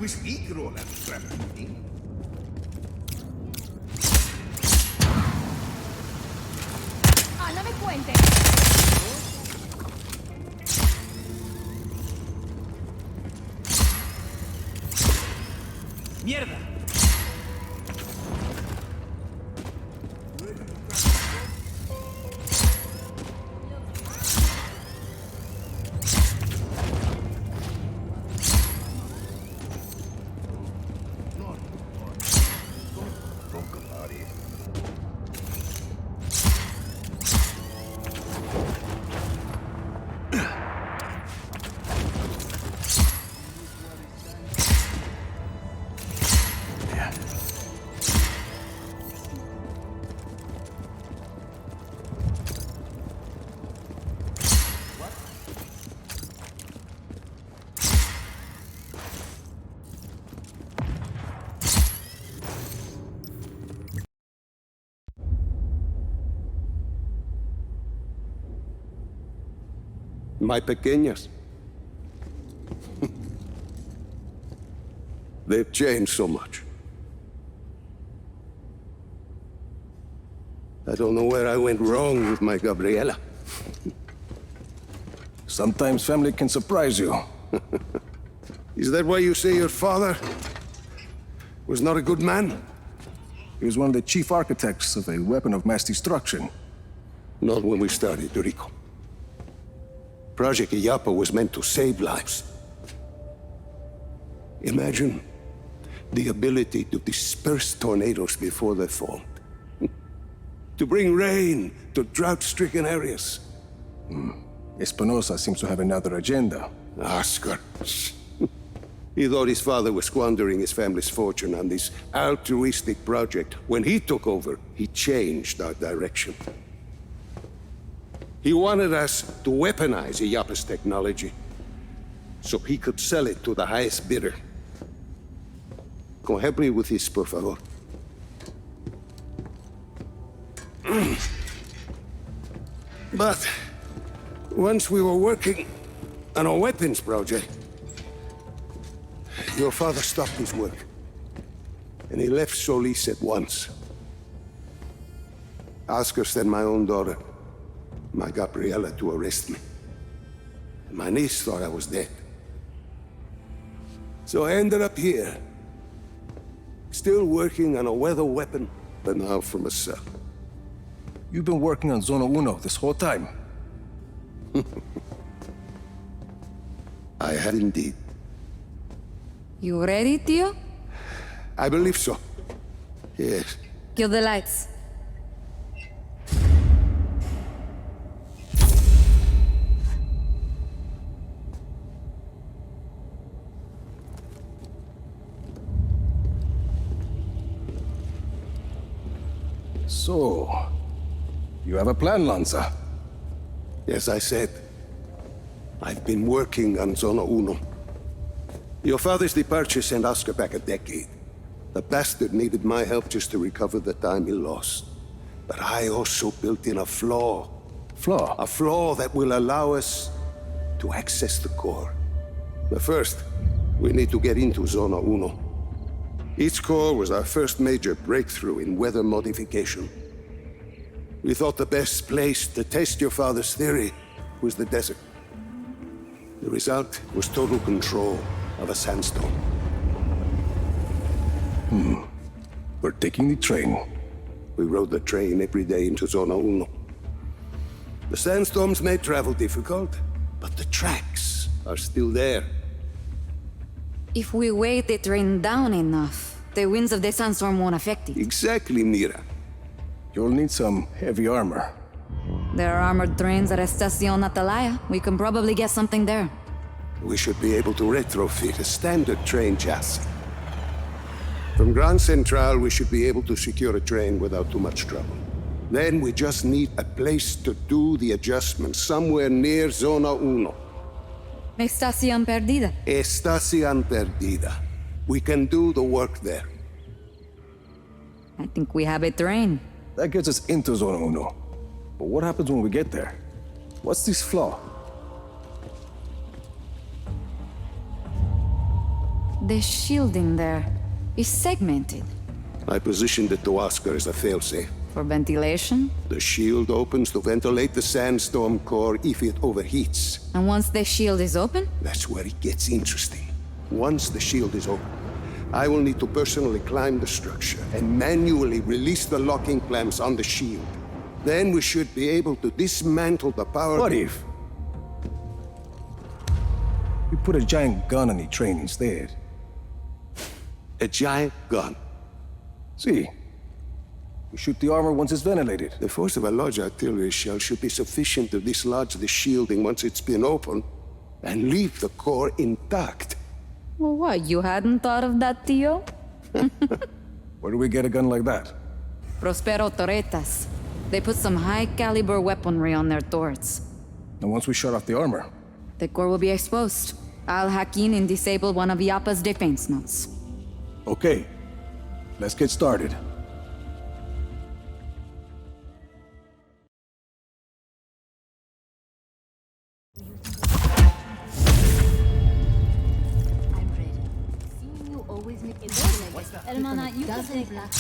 wish we could all have a scrap of me. Ah, no me cuente. ¡Mierda! My pequeñas. They've changed so much. I don't know where I went wrong with my Gabriela. Sometimes family can surprise you. Is that why you say your father was not a good man? He was one of the chief architects of a weapon of mass destruction. Not when we started, Rico. Project Illapa was meant to save lives. Imagine the ability to disperse tornadoes before they formed. To bring rain to drought-stricken areas. Espinosa seems to have another agenda. Oscar. He thought his father was squandering his family's fortune on this altruistic project. When he took over, he changed our direction. He wanted us to weaponize Illapa's technology, so he could sell it to the highest bidder. Come help me with this, por favor. But once we were working on a weapons project, your father stopped his work, and he left Solis at once. Oscar sent my own daughter, my Gabriela, to arrest me. My niece thought I was dead. So I ended up here, still working on a weather weapon, but now from a cell. You've been working on Zona Uno this whole time. I had indeed. You ready, tío? I believe so. Yes. Kill the lights. So, you have a plan, Lanza? As I said, I've been working on Zona Uno. Your father's departure sent Oscar back a decade. The bastard needed my help just to recover the time he lost. But I also built in a flaw. Flaw? A flaw that will allow us to access the core. But first, we need to get into Zona Uno. Each core was our first major breakthrough in weather modification. We thought the best place to test your father's theory was the desert. The result was total control of a sandstorm. We're taking the train. We rode the train every day into Zona Uno. The sandstorms made travel difficult, but the tracks are still there. If we weight the train down enough, the winds of the sandstorm won't affect it. Exactly, Mira. You'll need some heavy armor. There are armored trains at Estacion Atalaya. We can probably get something there. We should be able to retrofit a standard train chassis. From Grand Central, we should be able to secure a train without too much trouble. Then we just need a place to do the adjustments, somewhere near Zona Uno. Estación Perdida. Estación Perdida. We can do the work there. I think we have a train. That gets us into Zona Uno. But what happens when we get there? What's this flaw? The shielding there is segmented. I positioned it to Oscar as a failsafe. For ventilation? The shield opens to ventilate the sandstorm core if it overheats. And once the shield is open? That's where it gets interesting. Once the shield is open, I will need to personally climb the structure and manually release the locking clamps on the shield. Then we should be able to dismantle the power... What if we put a giant gun on the train instead? A giant gun. See, we shoot the armor once it's ventilated. The force of a large artillery shell should be sufficient to dislodge the shielding once it's been opened, and leave the core intact. Well, what, you hadn't thought of that, Tio? Where do we get a gun like that? Prospero Torretas. They put some high-caliber weaponry on their turrets. And once we shut off the armor, The core will be exposed. I'll hack in and disable one of Yappa's defense nodes. okay, let's get started. I'm ready. Seeing you always make it Hermana, you doesn't black.